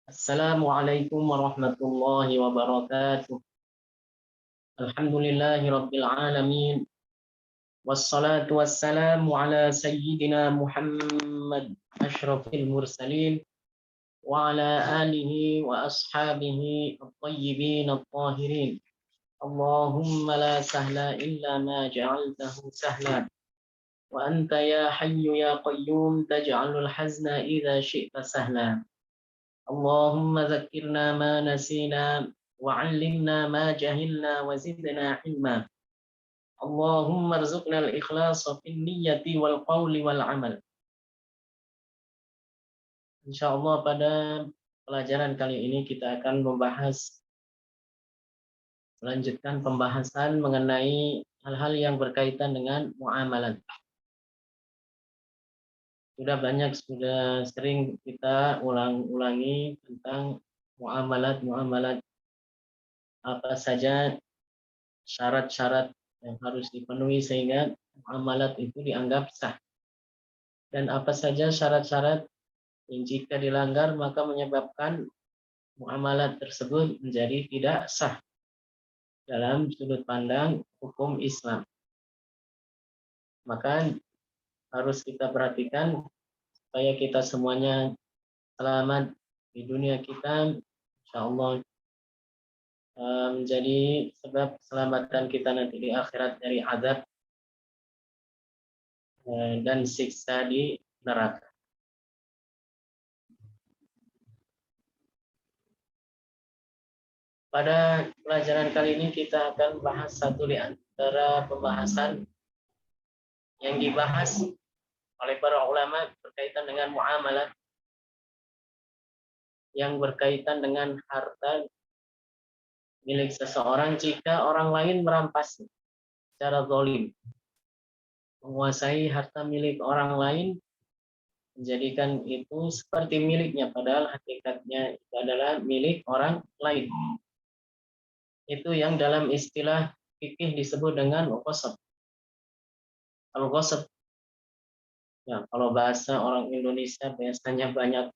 Assalamualaikum warahmatullahi wabarakatuh. Alhamdulillahi rabbil alamin. Wassalatu wassalamu ala sayyidina Muhammad asyrafil mursalin wa ala alihi wa ashabihi at-tayyibin at-tahirin. Allahumma la sahla illa ma ja'altahu sahla. Wa anta ya hayyu ya qayyum taj'alul hazna idza syi'ta sahla. Allahumma zakkirna ma nasina wa'allimna ma jahilna wa zidna ilma. Allahumma rzuqna al-ikhlasa fin niyyati wal qawli wal amal. Insyaallah pada pelajaran kali ini kita akan melanjutkan pembahasan mengenai hal-hal yang berkaitan dengan muamalat. Sudah sering kita ulangi tentang muamalat apa saja syarat-syarat yang harus dipenuhi sehingga muamalat itu dianggap sah. Dan apa saja syarat-syarat yang jika dilanggar maka menyebabkan muamalat tersebut menjadi tidak sah dalam sudut pandang hukum Islam. Maka harus kita perhatikan supaya kita semuanya selamat di dunia kita, insyaallah menjadi sebab keselamatan kita nanti di akhirat dari azab dan siksa di neraka. Pada pelajaran kali ini kita akan bahas satu di antara pembahasan yang dibahas oleh para ulama berkaitan dengan muamalat yang berkaitan dengan harta milik seseorang jika orang lain merampas secara zalim, menguasai harta milik orang lain, menjadikan itu seperti miliknya padahal hakikatnya itu adalah milik orang lain. Itu yang dalam istilah fikih disebut dengan ghasab. Al-ghasab, ya, kalau bahasa orang Indonesia biasanya banyak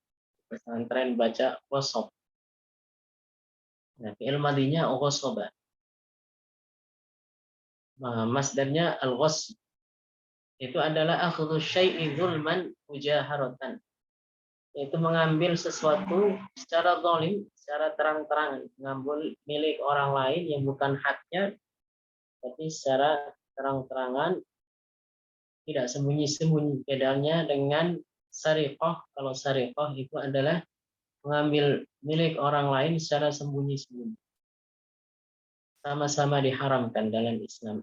pesantren baca ghasab. Nah, fi'il madinya ghasaba. Nah, masdarnya al-ghasb. Itu adalah akhdhu syai'i dzulman mujaharatan. Yaitu mengambil sesuatu secara zalim, secara terang-terangan, mengambil milik orang lain yang bukan haknya, tapi secara terang-terangan, tidak sembunyi-sembunyi. Bedanya dengan sariqah. Kalau sariqah itu adalah mengambil milik orang lain secara sembunyi-sembunyi. Sama-sama diharamkan dalam Islam.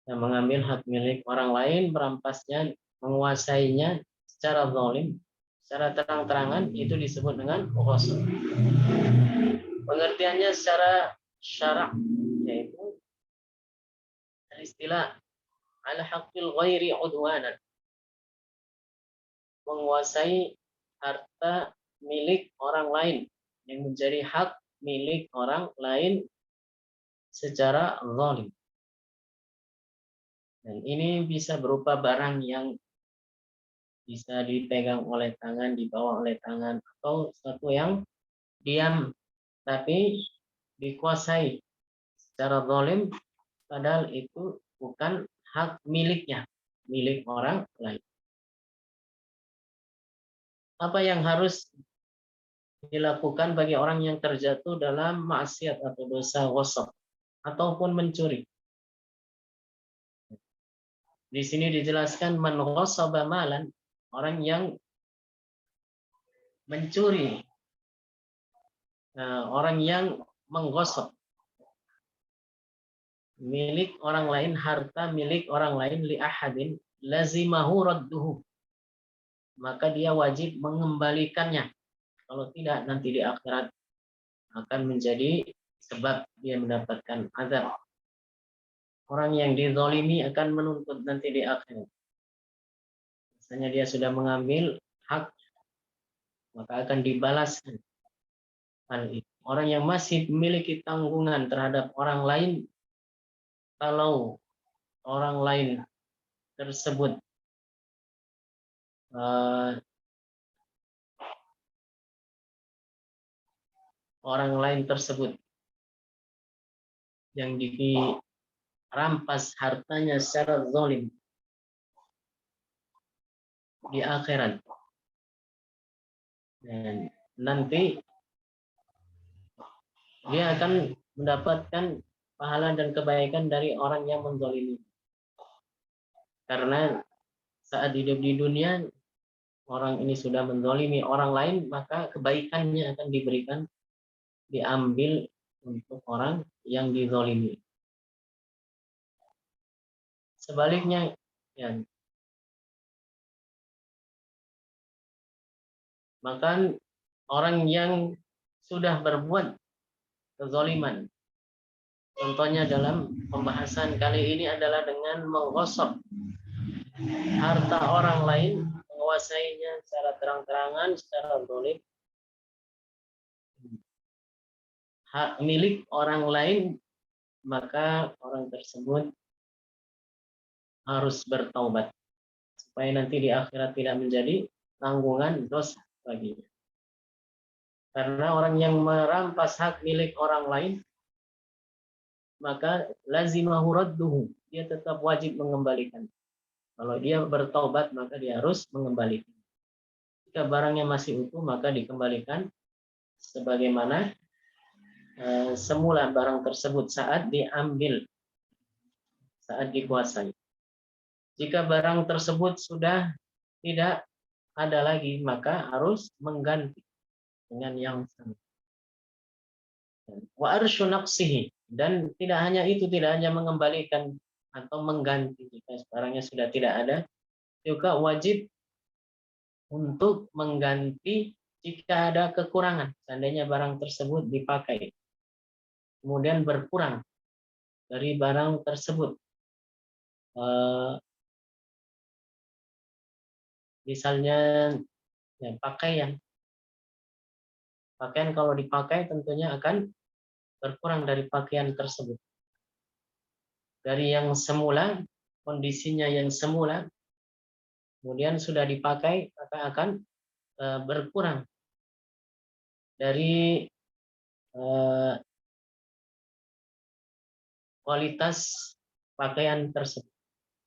Yang mengambil hak milik orang lain, merampasnya, menguasainya secara zalim, secara terang-terangan, itu disebut dengan ghasab. Pengertiannya secara syarak yaitu istilah ala haqqil ghairi udwanan, menguasai harta milik orang lain yang menjadi hak milik orang lain secara zalim. Dan ini bisa berupa barang yang bisa dipegang oleh tangan, dibawa oleh tangan, atau sesuatu yang diam tapi dikuasai secara zalim padahal itu bukan hak miliknya, milik orang lain. Apa yang harus dilakukan bagi orang yang terjatuh dalam maksiat atau dosa ghasab ataupun mencuri? Di sini dijelaskan man ghasaba malan, orang yang mencuri, orang yang menggosok milik orang lain, harta milik orang lain, li ahadin lazimahu radduhu, maka dia wajib mengembalikannya. Kalau tidak nanti di akhirat akan menjadi sebab dia mendapatkan azab. Orang yang dizalimi akan menuntut nanti di akhirat. Misalnya dia sudah mengambil hak, maka akan dibalaskan hal itu. Orang yang masih memiliki tanggungan terhadap orang lain, kalau orang lain tersebut orang lain tersebut yang dirampas hartanya secara zalim di akhirat, dan nanti dia akan mendapatkan pahala dan kebaikan dari orang yang menzalimi. Karena saat hidup di dunia orang ini sudah menzalimi orang lain, maka kebaikannya akan diberikan, diambil untuk orang yang dizalimi. Sebaliknya, ya, maka orang yang sudah berbuat kezaliman, contohnya dalam pembahasan kali ini adalah dengan menggosok harta orang lain, menguasainya secara terang-terangan, secara zalim, hak milik orang lain, maka orang tersebut harus bertaubat supaya nanti di akhirat tidak menjadi tanggungan dosa baginya. Karena orang yang merampas hak milik orang lain, maka lazimahu radduhu, dia tetap wajib mengembalikan. Kalau dia bertaubat, maka dia harus mengembalikan. Jika barangnya masih utuh, maka dikembalikan sebagaimana semula barang tersebut saat diambil, saat dikuasai. Jika barang tersebut sudah tidak ada lagi, maka harus mengganti dengan yang sama. Wa arsyu naqsihi, dan tidak hanya itu, tidak hanya mengembalikan atau mengganti jika barangnya sudah tidak ada, juga wajib untuk mengganti jika ada kekurangan. Seandainya barang tersebut dipakai, kemudian berkurang dari barang tersebut, misalnya ya, pakaian kalau dipakai tentunya akan berkurang dari pakaian tersebut. Dari yang semula, kondisinya yang semula, kemudian sudah dipakai, maka akan berkurang dari kualitas pakaian tersebut.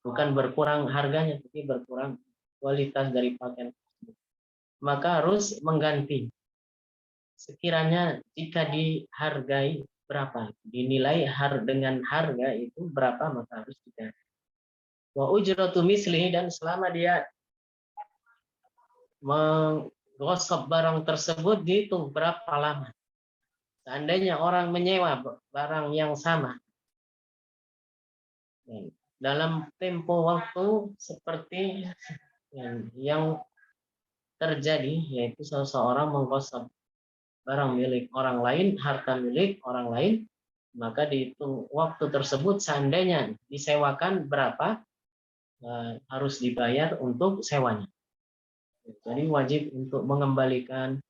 Bukan berkurang harganya, tapi berkurang kualitas dari pakaian tersebut. Maka harus mengganti. Sekiranya jika dihargai berapa, dinilai dengan harga itu berapa, maka harus diganti. Wa ujratu mislihi, dan selama dia menggosok barang tersebut dihitung berapa lama. Seandainya orang menyewa barang yang sama dalam tempo waktu seperti yang terjadi, yaitu seseorang menggosok barang milik orang lain, harta milik orang lain, maka dihitung waktu tersebut, seandainya disewakan berapa, harus dibayar untuk sewanya. Jadi wajib untuk mengembalikan,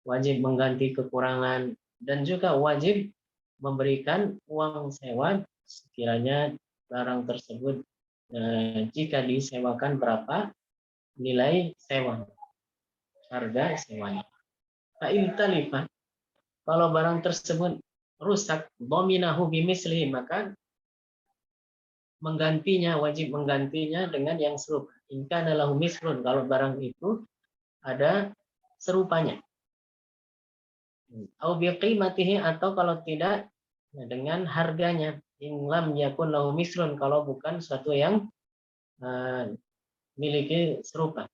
wajib mengganti kekurangan, dan juga wajib memberikan uang sewa sekiranya barang tersebut jika disewakan berapa nilai sewa, harga sewanya. Kalau barang tersebut rusak, dominahu bimislihi, maka menggantinya, wajib menggantinya dengan yang serupa. Inka adalah misrun, kalau barang itu ada serupanya. Au biqimatihi, atau kalau tidak dengan harganya. In lam yakun lahu misrun, kalau bukan suatu yang miliki serupa.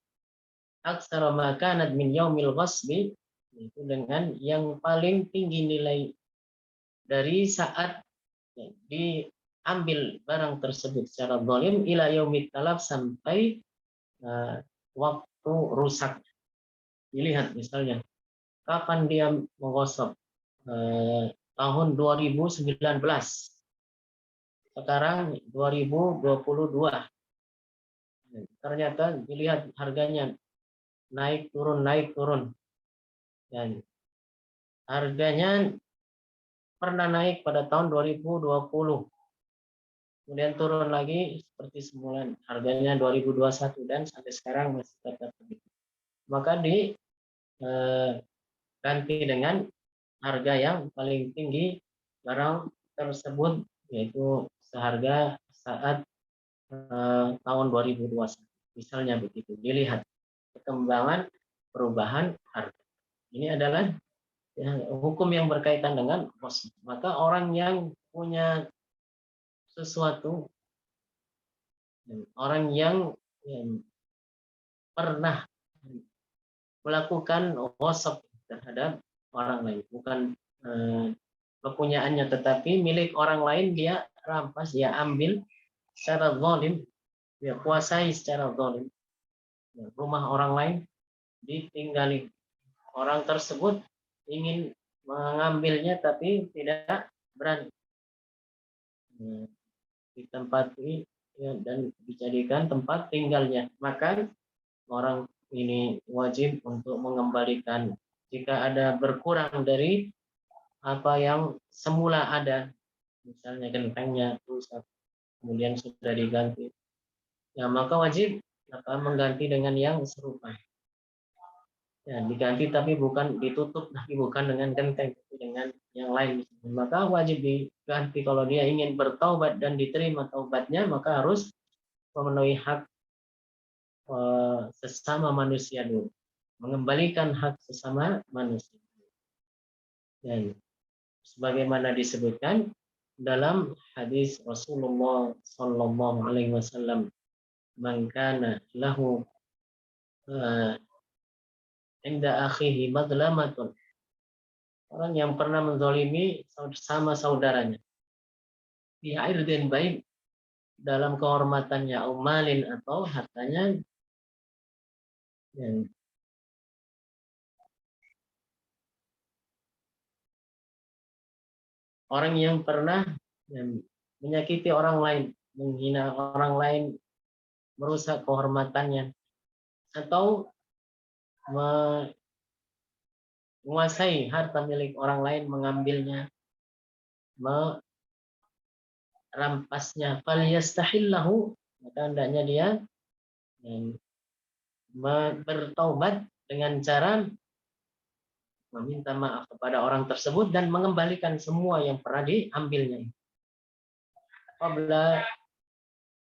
Aksara ma kanat min yaumil ghasbi, itu dengan yang paling tinggi nilai dari saat diambil barang tersebut secara zalim ila yaumit talaf, sampai waktu rusak. Dilihat misalnya kapan dia menggosok, tahun 2019, sekarang 2022, ternyata dilihat harganya naik turun, dan harganya pernah naik pada tahun 2020, kemudian turun lagi seperti semula, harganya 2021, dan sampai sekarang masih tetap begitu. Maka diganti dengan harga yang paling tinggi barang tersebut, yaitu seharga saat tahun 2021. Misalnya begitu, dilihat perkembangan perubahan harga. Ini adalah hukum yang berkaitan dengan kos. Maka orang yang punya sesuatu, orang yang pernah melakukan ghosab terhadap orang lain, bukan kepunyaannya, tetapi milik orang lain, dia rampas, dia ambil secara zalim, dia kuasai secara zalim. Rumah orang lain ditinggali, orang tersebut ingin mengambilnya tapi tidak berani. Ditempati dan dijadikan tempat tinggalnya, maka orang ini wajib untuk mengembalikan jika ada berkurang dari apa yang semula ada, misalnya gentengnya rusak kemudian sudah diganti, ya maka wajib mengganti dengan yang serupa. Ya, diganti tapi bukan ditutup, tapi bukan dengan genteng, tapi dengan yang lain. Maka wajib diganti. Kalau dia ingin bertaubat dan diterima taubatnya, maka harus memenuhi hak sesama manusia dulu, mengembalikan hak sesama manusia. Dan sebagaimana disebutkan dalam hadis Rasulullah Sallallahu Alaihi Wasallam, "Man kana lahu inda akhihi madlamatun." Orang yang pernah menzalimi sama saudaranya, di irdin baik, dalam kehormatannya, umalin atau hartanya, dan orang yang pernah menyakiti orang lain, menghina orang lain, merusak kehormatannya, atau menguasai harta milik orang lain, mengambilnya, merampasnya, falyastahillahu, maka hendaknya dia bertaubat dengan cara meminta maaf kepada orang tersebut dan mengembalikan semua yang pernah diambilnya. Qabla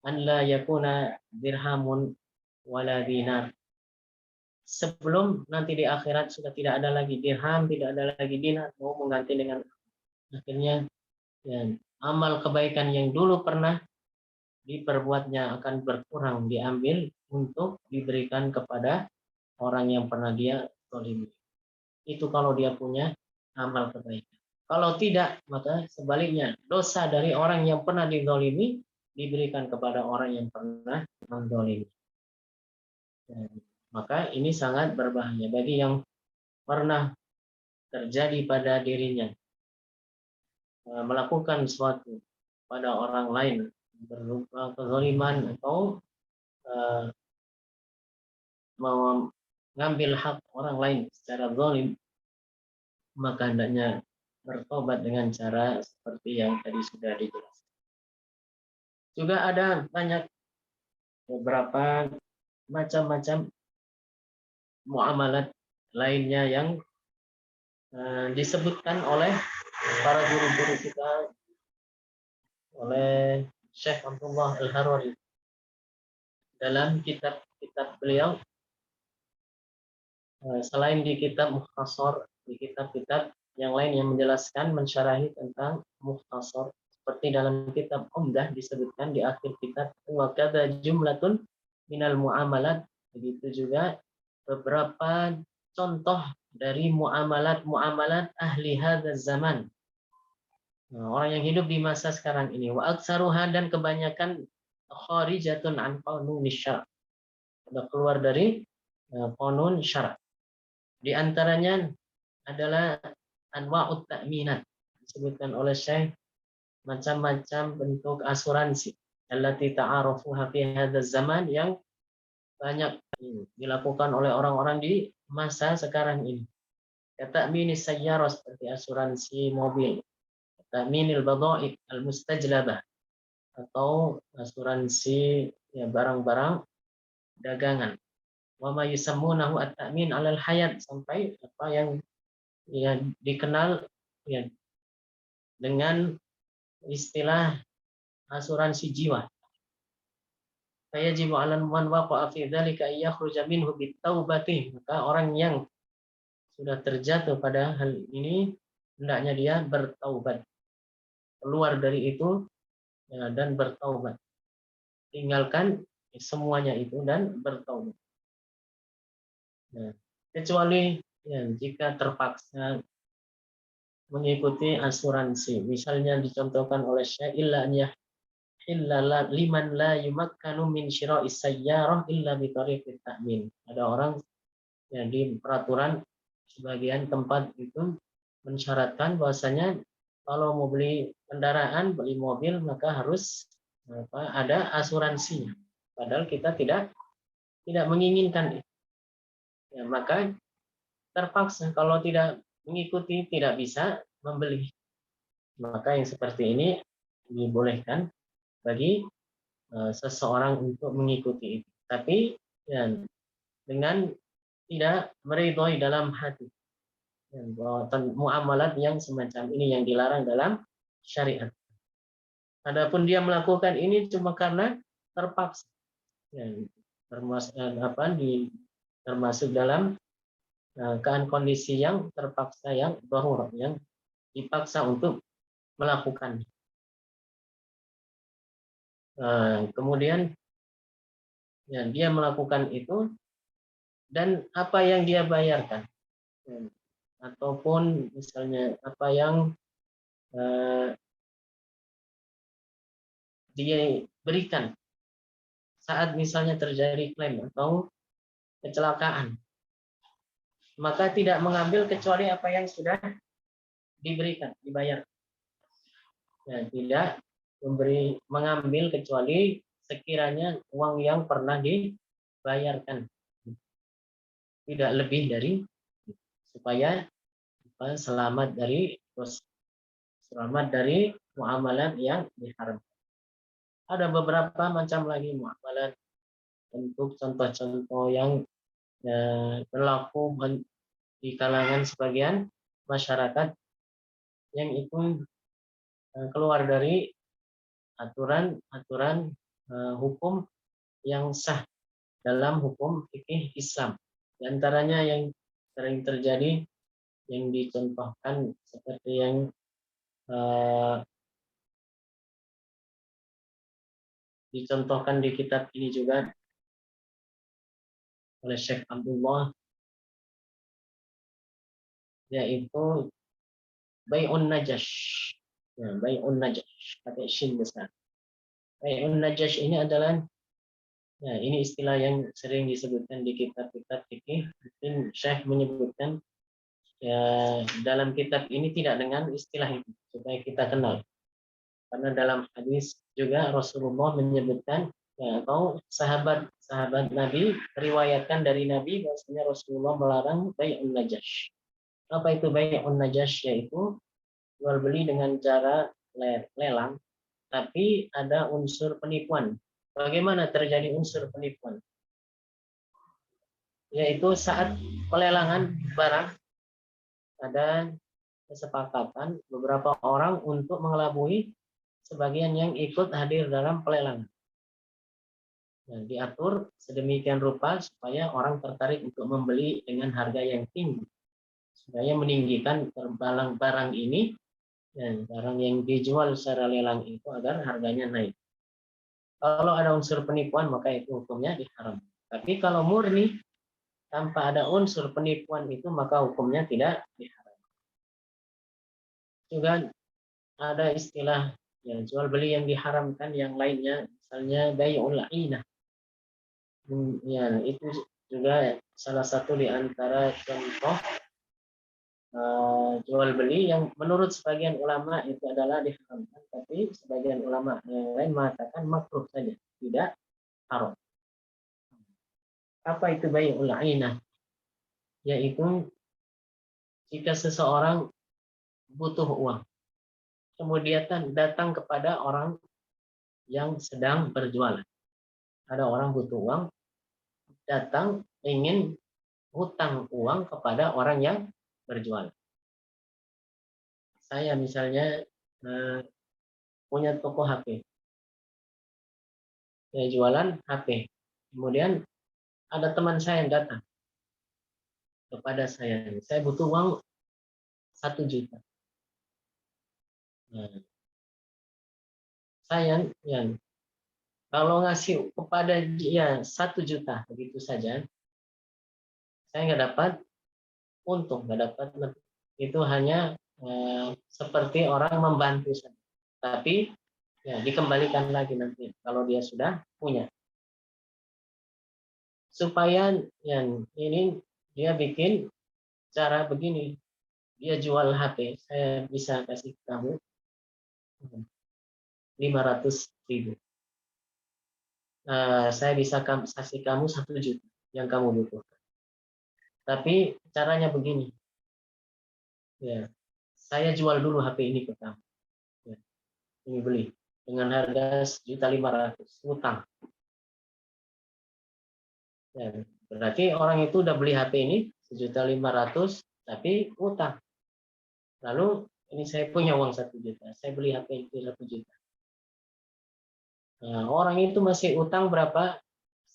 an la yakuna dirhamun wala dinar. Sebelum nanti di akhirat sudah tidak ada lagi dirham, tidak ada lagi dinar, mau mengganti dengan akhirnya ya, amal kebaikan yang dulu pernah diperbuatnya akan berkurang, diambil untuk diberikan kepada orang yang pernah dia zalimi. Itu kalau dia punya amal kebaikan. Kalau tidak, maka sebaliknya, dosa dari orang yang pernah dizalimi diberikan kepada orang yang pernah menzalimi. Maka ini sangat berbahaya bagi yang pernah terjadi pada dirinya melakukan sesuatu pada orang lain berupa kezaliman atau mengambil hak orang lain secara zalim, maka hendaknya bertobat dengan cara seperti yang tadi sudah dijelaskan. Juga ada banyak beberapa macam-macam muamalat lainnya yang disebutkan oleh para guru-guru kita, oleh Syekh Abdullah Al-Harari dalam kitab-kitab beliau, selain di kitab Mukhtasar, di kitab-kitab yang lain yang menjelaskan, mensyarahi tentang Mukhtasar, seperti dalam kitab Umdah disebutkan di akhir kitab, wa kadza jumlatun minal muamalat, begitu juga beberapa contoh dari muamalat ahli hadzal zaman, orang yang hidup di masa sekarang ini, wa aktsaruha, dan kebanyakan kharijatun an qanun syara', sudah keluar dari qanun syara'. Di antaranya adalah anwa'ut ta'minat, disebutkan oleh Syekh, macam-macam bentuk asuransi allati ta'arufuha fi hadzal zaman, yang banyak dilakukan oleh orang-orang di masa sekarang ini. Ta'minis sayyarah, seperti asuransi mobil, ta'minil bada'i al-mustajlabah, atau asuransi ya barang-barang dagangan. Wa ma yusammunahu at-ta'min 'alal hayat, sampai apa yang ya dikenal ya dengan istilah asuransi jiwa. Fayajibu 'alan man waqa'a fi dzalika ay yakhruja minhu bitaubati. Maka orang yang sudah terjatuh pada hal ini hendaknya dia bertaubat, keluar dari itu ya, dan bertaubat, tinggalkan semuanya itu dan bertaubat. Nah, kecuali ya, jika terpaksa mengikuti asuransi, misalnya dicontohkan oleh Syekh illa an yahilla liman la yumakkanu min syira'is sayyarah illa bi tariqit ta'min. Ada orang ya di peraturan sebagian tempat itu mensyaratkan bahwasanya kalau mau beli kendaraan, beli mobil maka harus ada asuransinya. Padahal kita tidak menginginkan itu. Ya, maka terpaksa kalau tidak mengikuti tidak bisa membeli. Maka yang seperti ini dibolehkan bagi seseorang untuk mengikuti itu. Tapi ya, dengan tidak meridhoi dalam hati. Ya, muamalat yang semacam ini yang dilarang dalam syariat. Adapun dia melakukan ini cuma karena terpaksa. Ya, termasuk dalam kondisi yang terpaksa, yang darurat, yang dipaksa untuk melakukan. Kemudian ya, dia melakukan itu dan apa yang dia bayarkan, ataupun misalnya apa yang dia berikan saat misalnya terjadi klaim atau kecelakaan, maka tidak mengambil kecuali apa yang sudah diberikan, dibayar. Ya, tidak mengambil kecuali sekiranya uang yang pernah dibayarkan, tidak lebih dari, supaya selamat dari muamalat yang diharamkan. Ada beberapa macam lagi muamalat, untuk contoh-contoh yang berlaku di kalangan sebagian masyarakat yang itu keluar dari aturan-aturan hukum yang sah dalam hukum fikih Islam. Di antaranya yang sering terjadi yang dicontohkan seperti yang dicontohkan di kitab ini juga oleh Syekh Abdullah, yaitu bai'un najash. Ya, bai'un najash pakai shin besar. Bai'un najash ini adalah, ya, ini istilah yang sering disebutkan di kitab-kitab fikih. Mungkin Syekh menyebutkan ya dalam kitab ini tidak dengan istilah itu supaya kita kenal. Karena dalam hadis juga Rasulullah menyebutkan ya, atau sahabat Nabi riwayatkan dari Nabi bahwasanya Rasulullah melarang bai'un najash. Apa itu bai'un najash? Yaitu jual beli dengan cara lelang, tapi ada unsur penipuan. Bagaimana terjadi unsur penipuan? Yaitu saat pelelangan barang ada kesepakatan beberapa orang untuk mengelabui sebagian yang ikut hadir dalam pelelangan. Nah, diatur sedemikian rupa supaya orang tertarik untuk membeli dengan harga yang tinggi, supaya meninggikan barang ini dan barang yang dijual secara lelang itu agar harganya naik. Kalau ada unsur penipuan maka itu hukumnya diharam. Tapi kalau murni tanpa ada unsur penipuan itu maka hukumnya tidak diharam. Juga ada istilah yang jual beli yang diharamkan yang lainnya, misalnya bai'ul 'ainah. Ya, itu juga salah satu di antara contoh jual beli yang menurut sebagian ulama itu adalah diharamkan, tapi sebagian ulama yang lain mengatakan makruh saja, tidak haram. Apa itu bai'ul 'ainah? Yaitu jika seseorang butuh uang, kemudian datang kepada orang yang sedang berjualan. Ada orang butuh uang, datang ingin hutang uang kepada orang yang berjualan. saya misalnya punya toko HP, saya jualan HP. Kemudian ada teman saya yang datang kepada saya butuh uang 1 juta. Nah, saya yang kalau ngasih kepada dia 1 juta begitu saja, saya nggak dapat untung, nggak dapat lebih. Itu hanya seperti orang membantu saja. Tapi ya dikembalikan lagi nanti kalau dia sudah punya. Supaya yang ini dia bikin cara begini, dia jual HP, saya bisa kasih kamu 500.000. Saya bisa kasih kamu 1 juta yang kamu butuhkan. Tapi caranya begini, ya, saya jual dulu HP ini ke kamu. Ya, ini beli dengan harga 1.500.000 utang. Ya, berarti orang itu udah beli HP ini 1.500.000 tapi utang. Lalu ini saya punya uang 1 juta, saya beli HP itu 1 juta. Nah, orang itu masih utang berapa?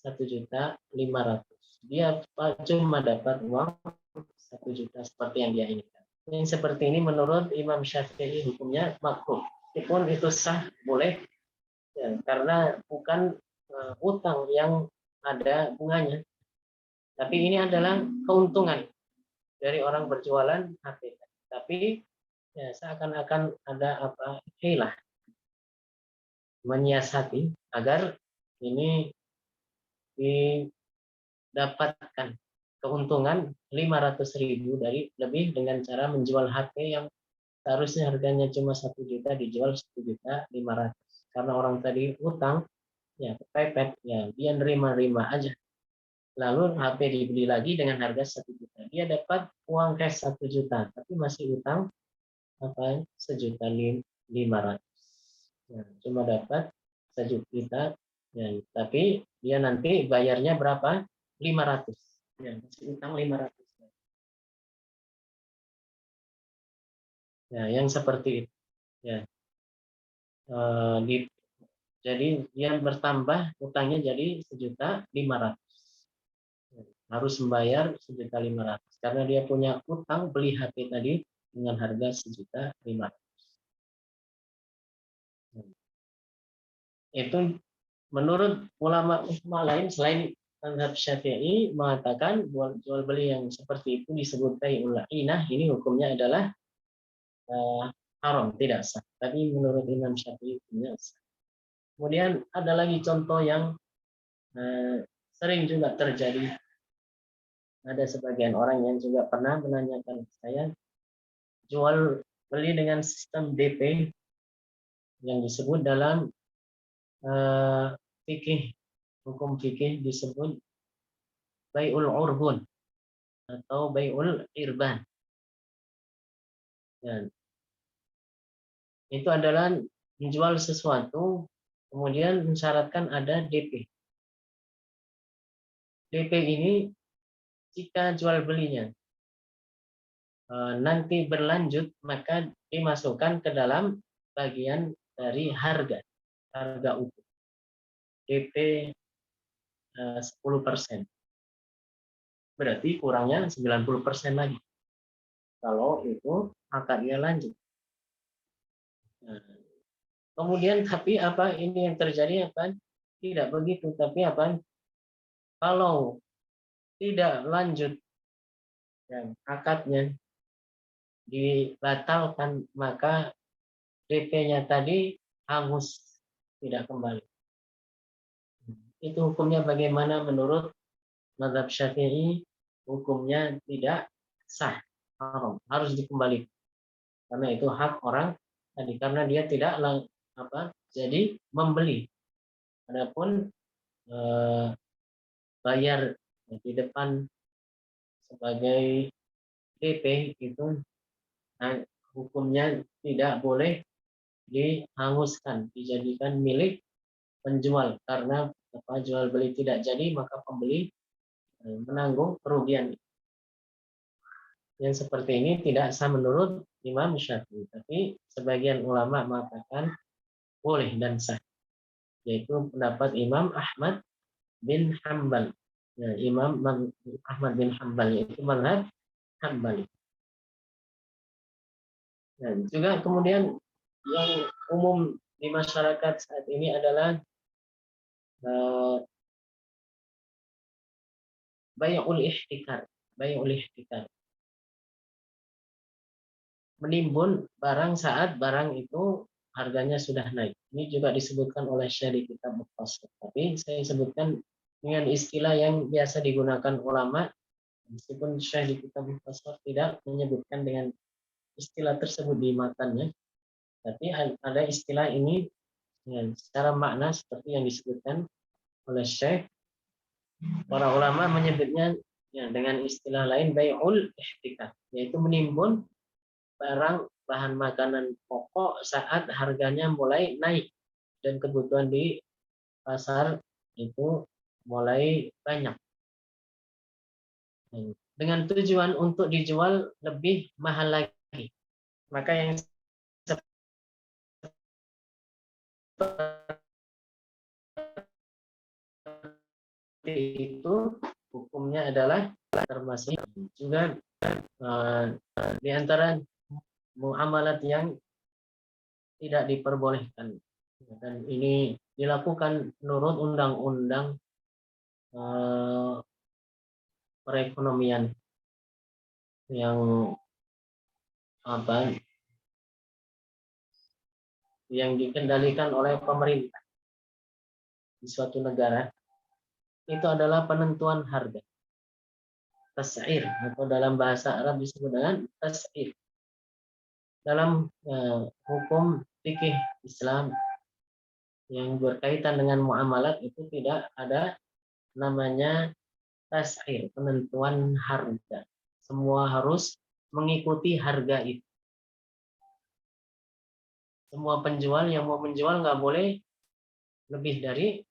1.500.000. Dia cuma dapat uang 1 juta seperti yang dia inginkan. Yang seperti ini menurut Imam Syafi'i hukumnya makruh. Meskipun itu sah, boleh, ya, karena bukan utang yang ada bunganya. Tapi ini adalah keuntungan dari orang berjualan HP. Tapi ya, seakan-akan ada apa hilah menyiasati agar ini didapatkan keuntungan 500.000 dari lebih dengan cara menjual HP yang seharusnya harganya cuma 1 juta dijual 1.500.000 karena orang tadi utang ya kepepet ya dia nerima aja lalu HP dibeli lagi dengan harga 1 juta dia dapat uang cash 1 juta tapi masih utang apa 1.500.000 ya, cuma dapat 1 juta ya, tapi dia nanti bayarnya berapa 500 ya masih utang 500 ya yang seperti itu ya jadi dia bertambah utangnya jadi 1.500.000 harus membayar 1.500.000 karena dia punya utang beli HP tadi dengan harga 1.500.000 itu menurut ulama lain selain mazhab Syafi'i mengatakan jual beli yang seperti itu disebut bai'ul inah ini hukumnya adalah haram tidak sah tapi menurut Imam Syafi'i hukumnya sah. Kemudian ada lagi contoh yang sering juga terjadi. Ada sebagian orang yang juga pernah menanyakan saya jual beli dengan sistem DP yang disebut dalam fikih hukum fikih disebut bai'ul urbun atau bai'ul irban. Dan itu adalah menjual sesuatu kemudian mensyaratkan ada DP. DP ini jika jual belinya nanti berlanjut maka dimasukkan ke dalam bagian dari harga utuh DP 10%. Berarti kurangnya 90% lagi. Kalau itu akadnya lanjut. Nah, kemudian tapi apa ini yang terjadi apa? Tidak begitu, tapi apa? Kalau tidak lanjut dan akadnya dibatalkan maka DP-nya tadi hangus tidak kembali. Itu hukumnya bagaimana menurut mazhab Syafi'i? Hukumnya tidak sah, haram, harus dikembalikan. Karena itu hak orang tadi karena dia tidak jadi membeli. Adapun bayar di depan sebagai DP itu hukumnya tidak boleh dihanguskan, dijadikan milik penjual karena jual beli tidak jadi maka pembeli menanggung kerugian. Yang seperti ini tidak sah menurut Imam Syafi'i. Tapi sebagian ulama mengatakan boleh dan sah, yaitu pendapat Imam Ahmad bin Hambal. Ya, Ahmad bin Hambal yaitu mazhab Hambali. Dan juga kemudian yang umum di masyarakat saat ini adalah uh, bai'ul ihtikar. Bai'ul ihtikar. Menimbun barang saat barang itu harganya sudah naik. Ini juga disebutkan oleh Syekh di kitab Mukhtasar. Tapi saya sebutkan dengan istilah yang biasa digunakan ulama, meskipun Syekh di kitab Mukhtasar tidak menyebutkan dengan istilah tersebut di matanya, tapi ada istilah ini secara makna seperti yang disebutkan oleh Syekh. Para ulama menyebutnya dengan istilah lain bai'ul ihtikar, yaitu menimbun barang bahan makanan pokok saat harganya mulai naik dan kebutuhan di pasar itu mulai banyak, dengan tujuan untuk dijual lebih mahal lagi. Maka yang seperti itu hukumnya adalah termasuk juga di antara muamalat yang tidak diperbolehkan, dan ini dilakukan menurut undang-undang perekonomian yang yang dikendalikan oleh pemerintah di suatu negara. Itu adalah penentuan harga, tas'ir, atau dalam bahasa Arab disebut dengan tas'ir. Dalam hukum fikih Islam yang berkaitan dengan muamalat itu tidak ada namanya tas'ir, penentuan harga. Semua harus mengikuti harga itu. Semua penjual yang mau menjual nggak boleh lebih dari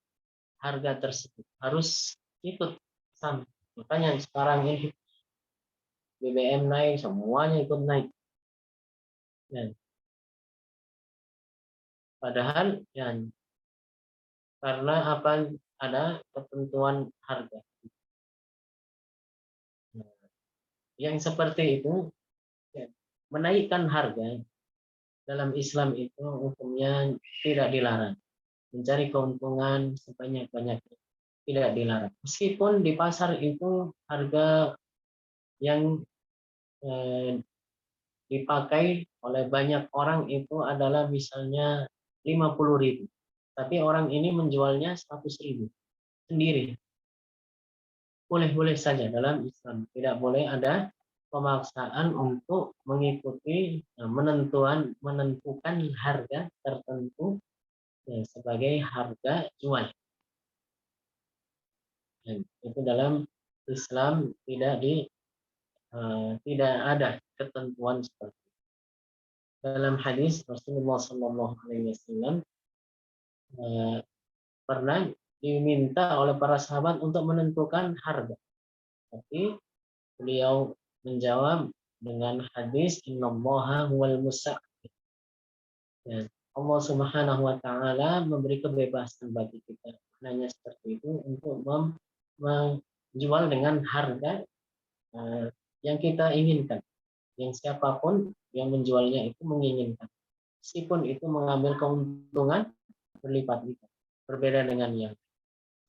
harga tersebut, harus ikut sama. Makanya sekarang ini BBM naik, semuanya ikut naik. Ya. Padahal ya, karena ada ketentuan harga. Nah, yang seperti itu ya, menaikkan harga dalam Islam itu hukumnya tidak dilarang. Mencari keuntungan sebanyak-banyaknya tidak dilarang. Meskipun di pasar itu harga yang dipakai oleh banyak orang itu adalah misalnya 50.000. Tapi orang ini menjualnya 100.000 sendiri. Boleh-boleh saja dalam Islam. Tidak boleh ada pemaksaan untuk mengikuti menentukan harga tertentu sebagai harga jual. Dan itu dalam Islam tidak ada ketentuan seperti itu. Dalam hadis Rasulullah SAW pernah diminta oleh para sahabat untuk menentukan harga, tapi beliau menjawab dengan hadis innallaha huwal musa'id. Allah Subhanahu wa taala memberi kebebasan bagi kita. Hanya seperti itu untuk menjual dengan harga yang kita inginkan. Yang siapapun yang menjualnya itu menginginkan. Meskipun itu mengambil keuntungan berlipat-lipat. Berbeda dengan yang.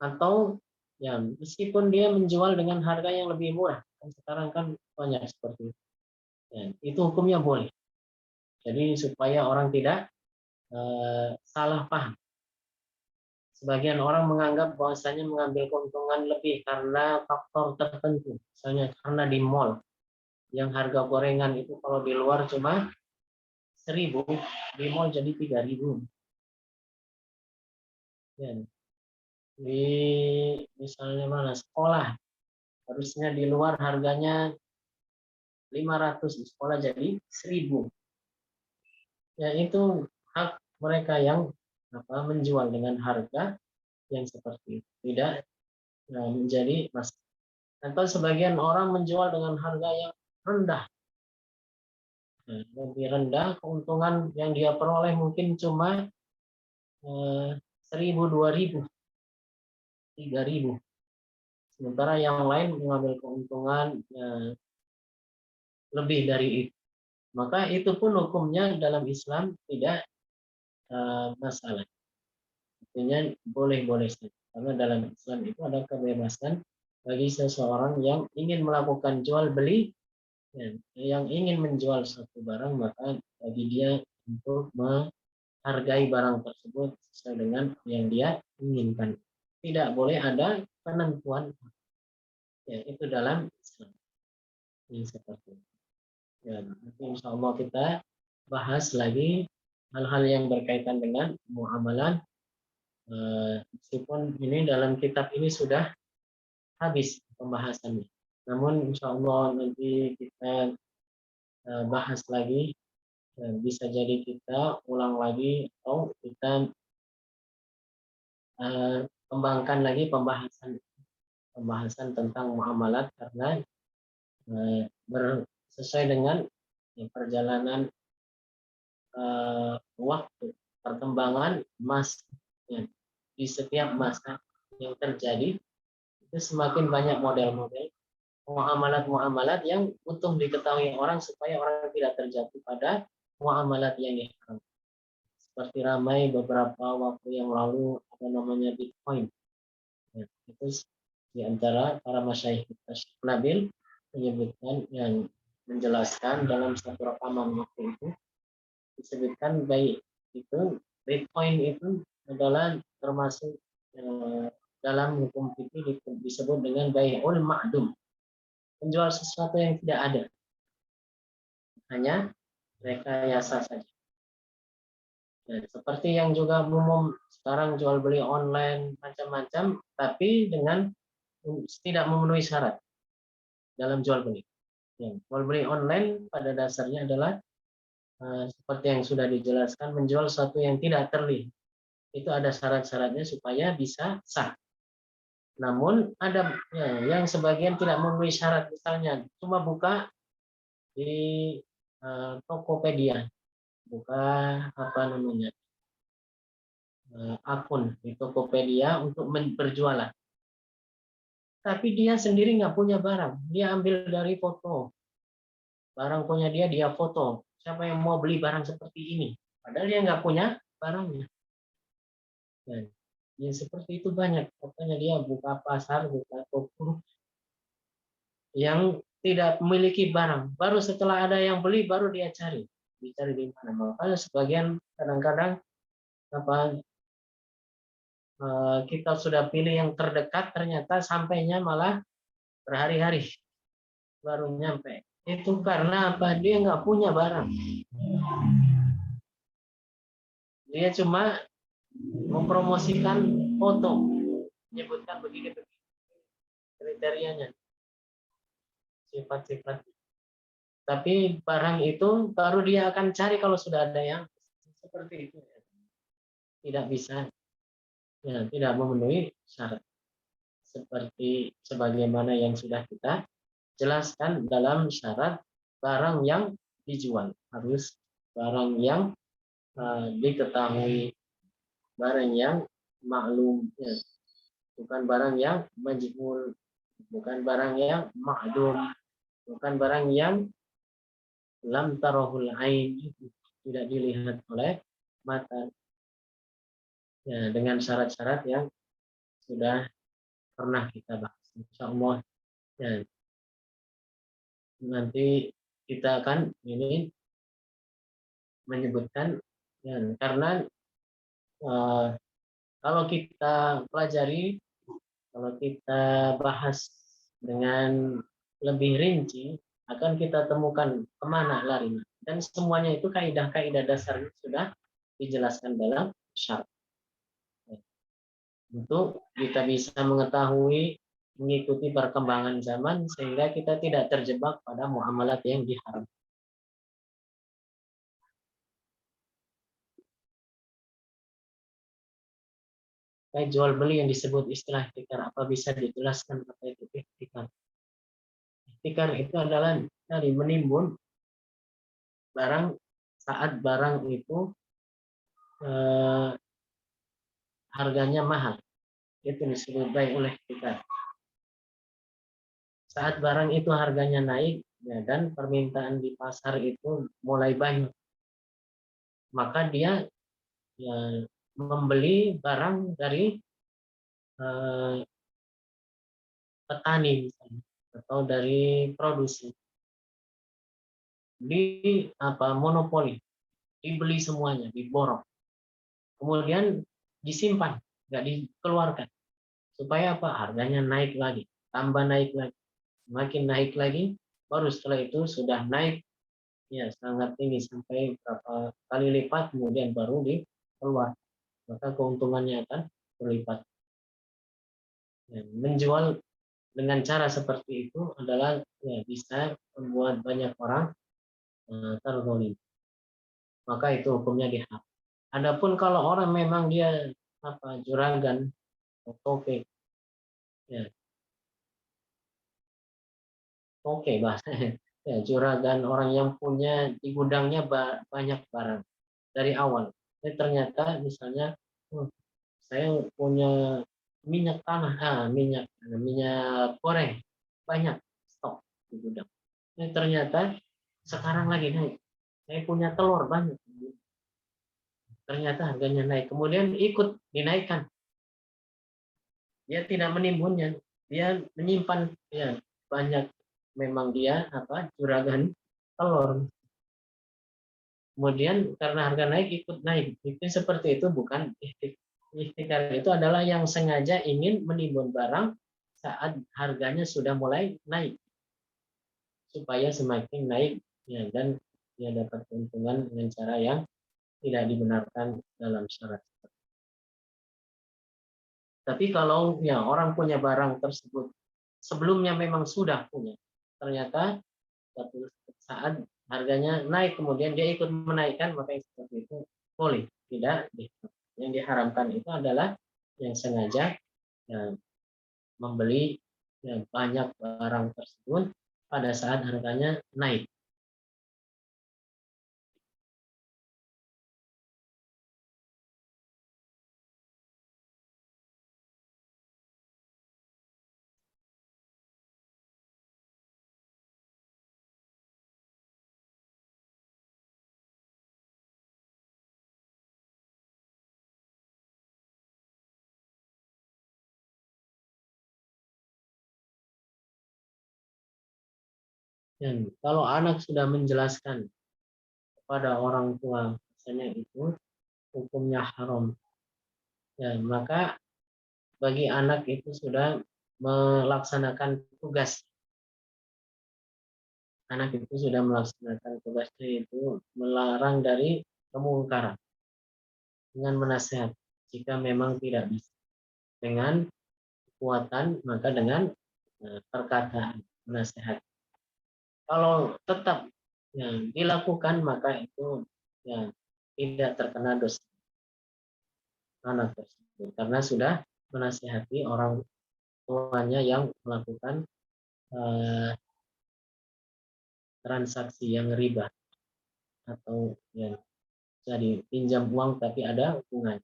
Atau ya meskipun dia menjual dengan harga yang lebih murah. Sekarang kan banyak seperti itu. Ya, itu hukumnya boleh. Jadi supaya orang tidak salah paham. Sebagian orang menganggap bahwasanya mengambil keuntungan lebih karena faktor tertentu. Misalnya karena di mall yang harga gorengan itu kalau di luar cuma 1.000, di mall jadi 3.000. Ya. Di misalnya mana sekolah harusnya di luar harganya 500, di sekolah jadi 1.000. Ya itu hak mereka yang menjual dengan harga yang seperti itu. Tidak menjadi masalah. Atau sebagian orang menjual dengan harga yang rendah. lebih rendah, keuntungan yang dia peroleh mungkin cuma 1.000, 2.000, 3.000. Sementara yang lain mengambil keuntungan lebih dari itu. Maka itu pun hukumnya dalam Islam tidak masalah. Artinya boleh-boleh saja. Karena dalam Islam itu ada kebebasan bagi seseorang yang ingin melakukan jual beli, yang ingin menjual suatu barang, maka bagi dia untuk menghargai barang tersebut sesuai dengan yang dia inginkan. Tidak boleh ada penentuan, ya, itu dalam Islam. Ini seperti itu. Ya, nanti insya Allah kita bahas lagi hal-hal yang berkaitan dengan muamalah. Meskipun ini dalam kitab ini sudah habis pembahasannya, namun insya Allah nanti kita bahas lagi. Bisa jadi kita ulang lagi atau kita kembangkan lagi pembahasan tentang muamalat, karena sesuai dengan perjalanan waktu, perkembangan masa, ya, di setiap masa yang terjadi itu semakin banyak model-model muamalat-muamalat yang untung diketahui orang supaya orang tidak terjatuh pada muamalat yang diharam. Seperti ramai beberapa waktu yang lalu ada namanya Bitcoin. Ya, itu di antara para masyayikh kita, Syekh Nabil menyebutkan yang menjelaskan dalam satu rekaman waktu itu, disebutkan baik itu Bitcoin itu adalah termasuk dalam hukum fikih disebut dengan bai'ul ma'dum, menjual sesuatu yang tidak ada, hanya rekayasa saja. Nah, seperti yang juga umum sekarang jual beli online macam-macam, tapi dengan tidak memenuhi syarat dalam jual beli. Ya, jual beli online pada dasarnya adalah seperti yang sudah dijelaskan, menjual sesuatu yang tidak terlihat. Itu ada syarat-syaratnya supaya bisa sah. Namun ada yang sebagian tidak memenuhi syarat, misalnya cuma buka di Tokopedia, buka apa namanya akun di Tokopedia untuk berjualan, tapi dia sendiri nggak punya barang, dia ambil dari foto barang punya dia foto, siapa yang mau beli barang seperti ini, padahal dia nggak punya barangnya. Dan yang seperti itu banyak, katanya dia buka pasar, buka toko yang tidak memiliki barang, baru setelah ada yang beli baru dia dicari di mana. Makanya sebagian kadang-kadang apa kita sudah pilih yang terdekat, ternyata sampainya malah berhari-hari baru nyampe. Itu karena apa? Dia nggak punya barang. Dia cuma mempromosikan foto, menyebutkan begini kriterianya, sifat-sifat. Tapi barang itu baru dia akan cari kalau sudah ada yang seperti itu. Tidak bisa, ya, tidak memenuhi syarat. Seperti sebagaimana yang sudah kita jelaskan dalam syarat barang yang dijual, harus barang yang diketahui, barang yang maklum, ya. Bukan barang yang majhul, bukan barang yang ma'dum, bukan barang yang lam tarahul ain, tidak dilihat oleh mata, ya, dengan syarat-syarat yang sudah pernah kita bahas. Insya Allah, ya, nanti kita akan ini menyebutkan, ya, karena kalau kita pelajari, kalau kita bahas dengan lebih rinci, akan kita temukan kemana larinya. Dan semuanya itu kaidah-kaidah dasarnya sudah dijelaskan dalam syarat. Untuk kita bisa mengetahui, mengikuti perkembangan zaman, sehingga kita tidak terjebak pada muamalat yang diharamkan. Kayak jual beli yang disebut istilah ihtikar, apa bisa dijelaskan apa itu ihtikar? Ihtikar itu adalah dari menimbun saat barang itu harganya mahal, itu disebut baik oleh kita. Saat barang itu harganya naik, ya, dan permintaan di pasar itu mulai banyak, maka dia, ya, membeli barang dari petani misalnya, atau dari produsen, di monopoli, dibeli semuanya, diborong, kemudian disimpan, nggak dikeluarkan, supaya apa? Harganya naik lagi, tambah naik lagi, semakin naik lagi, baru setelah itu sudah naik, ya, sangat tinggi sampai berapa kali lipat, kemudian baru dikeluar, maka keuntungannya akan berlipat. Ya, menjual dengan cara seperti itu adalah, ya, bisa membuat banyak orang terzalim, maka itu hukumnya diharam. Adapun kalau orang memang dia juragan atau toke, ya, toke bahasanya, ya, juragan, orang yang punya di gudangnya banyak barang dari awal. Tapi ternyata misalnya, saya punya minyak tanah, minyak goreng banyak stok di gudang. Ini ternyata sekarang lagi naik. Saya punya telur banyak, ternyata harganya naik, kemudian ikut dinaikkan. Dia tidak menimbunnya, dia menyimpan, ya, banyak, memang dia juragan telur. Kemudian karena harga naik ikut naik. Itu seperti itu bukan ihtikar. Itu adalah yang sengaja ingin menimbun barang saat harganya sudah mulai naik, supaya semakin naik, ya, dan dia dapat keuntungan dengan cara yang tidak dibenarkan dalam syarat. Tapi kalau, ya, orang punya barang tersebut sebelumnya memang sudah punya, ternyata suatu saat harganya naik, kemudian dia ikut menaikkan, maka yang seperti itu boleh, tidak diharamkan. Yang diharamkan itu adalah yang sengaja, ya, membeli, ya, banyak barang tersebut pada saat harganya naik. Dan kalau anak sudah menjelaskan kepada orang tua, misalnya itu hukumnya haram, ya, maka bagi anak itu sudah melaksanakan tugas. Anak itu sudah melaksanakan tugasnya, itu melarang dari kemungkaran dengan menasihat. Jika memang tidak bisa dengan kekuatan, maka dengan perkataan menasihat. Kalau tetap, ya, dilakukan, maka itu, ya, tidak terkena dosa anak tersebut, karena sudah menasihati orang tuanya yang melakukan transaksi yang riba, atau, ya, jadi pinjam uang tapi ada hubungan.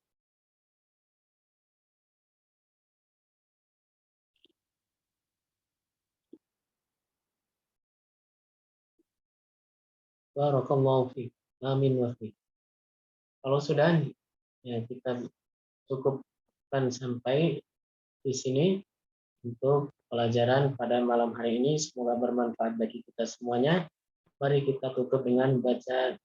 Barakallahu fiik. Amin wa fiik. Kalau sudah, ya, kita cukupkan sampai di sini untuk pelajaran pada malam hari ini. Semoga bermanfaat bagi kita semuanya. Mari kita tutup dengan baca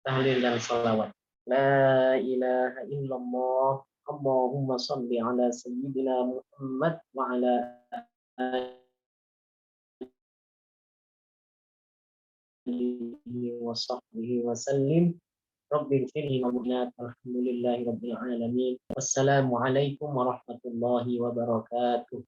tahlil dan sholawat. La ilaha illallah. Allahumma salli ala sayyidina Muhammad wa ala alihi wa sahbihi wa sallim. Rabbi ighfirli wa alhamdulillahi rabbil alamin. Wassalamu alaikum warahmatullahi wabarakatuh.